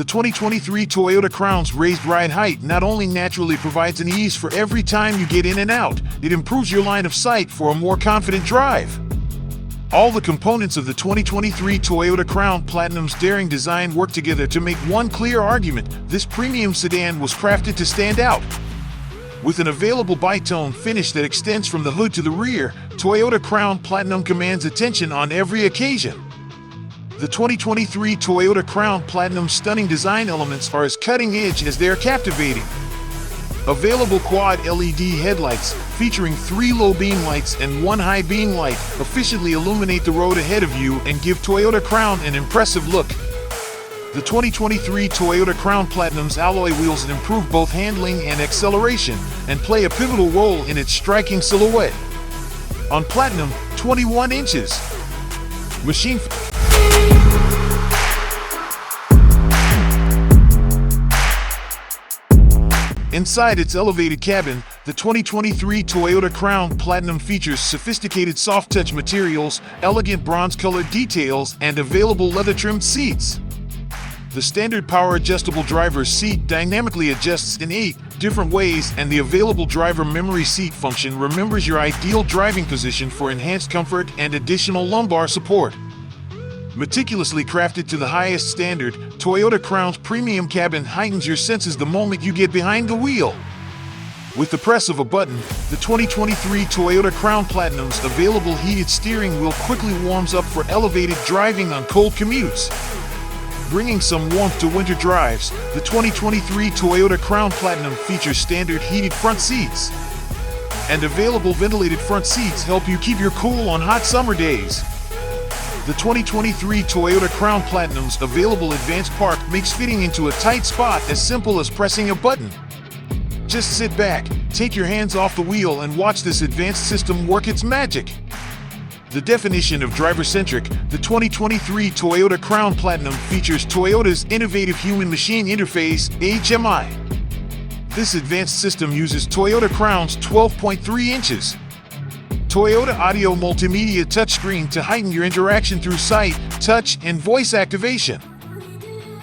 2023 Toyota Crown's raised ride height not only naturally provides an ease for every time you get in and out, it improves your line of sight for a more confident drive. All the components of the 2023 Toyota Crown Platinum's daring design work together to make one clear argument: this premium sedan was crafted to stand out. With an available bitone finish that extends from the hood to the rear, Toyota Crown Platinum commands attention on every occasion. The 2023 Toyota Crown Platinum's stunning design elements are as cutting-edge as they are captivating. Available quad LED headlights, featuring 3 low beam lights and 1 high beam light, efficiently illuminate the road ahead of you and give Toyota Crown an impressive look. The 2023 Toyota Crown Platinum's alloy wheels improve both handling and acceleration, and play a pivotal role in its striking silhouette. On Platinum, 21 inches. Machine. Inside its elevated cabin, the 2023 Toyota Crown Platinum features sophisticated soft-touch materials, elegant bronze-colored details, and available leather-trimmed seats. The standard power-adjustable driver's seat dynamically adjusts in 8 different ways, and the available driver memory seat function remembers your ideal driving position for enhanced comfort and additional lumbar support. Meticulously crafted to the highest standard, Toyota Crown's premium cabin heightens your senses the moment you get behind the wheel. With the press of a button, the 2023 Toyota Crown Platinum's available heated steering wheel quickly warms up for elevated driving on cold commutes. Bringing some warmth to winter drives, the 2023 Toyota Crown Platinum features standard heated front seats. And available ventilated front seats help you keep your cool on hot summer days. The 2023 Toyota Crown Platinum's available advanced park makes fitting into a tight spot as simple as pressing a button. Just sit back, take your hands off the wheel, and watch this advanced system work its magic. The definition of driver-centric, the 2023 Toyota Crown Platinum features Toyota's innovative human-machine interface, HMI. This advanced system uses Toyota Crown's 12.3 inches Toyota Audio Multimedia touchscreen to heighten your interaction through sight, touch, and voice activation.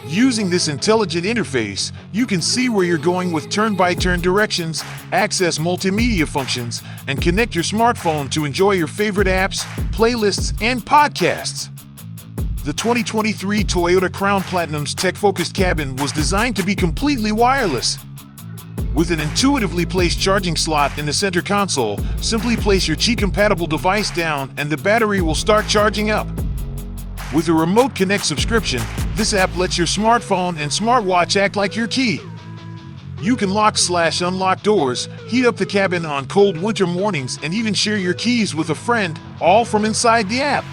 Using this intelligent interface, you can see where you're going with turn-by-turn directions, access multimedia functions, and connect your smartphone to enjoy your favorite apps, playlists, and podcasts. The 2023 Toyota Crown Platinum's tech-focused cabin was designed to be completely wireless. With an intuitively placed charging slot in the center console, simply place your Qi-compatible device down and the battery will start charging up. With a Remote Connect subscription, this app lets your smartphone and smartwatch act like your key. You can lock/unlock doors, heat up the cabin on cold winter mornings, and even share your keys with a friend, all from inside the app.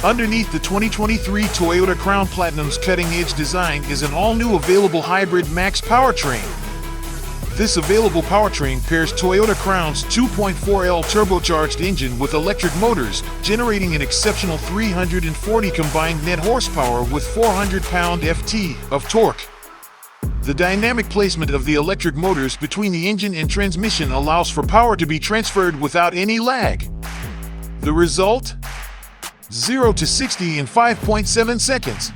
Underneath the 2023 Toyota Crown Platinum's cutting-edge design is an all-new available hybrid max powertrain. This available powertrain pairs Toyota Crown's 2.4L turbocharged engine with electric motors, generating an exceptional 340 combined net horsepower with 400 pound-ft of torque. The dynamic placement of the electric motors between the engine and transmission allows for power to be transferred without any lag. The result? 0 to 60 in 5.7 seconds.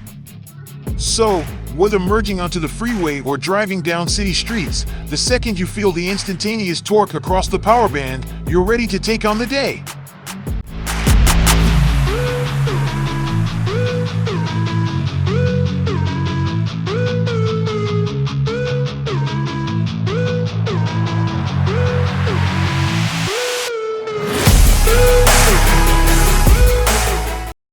So, whether merging onto the freeway or driving down city streets, the second you feel the instantaneous torque across the power band, you're ready to take on the day.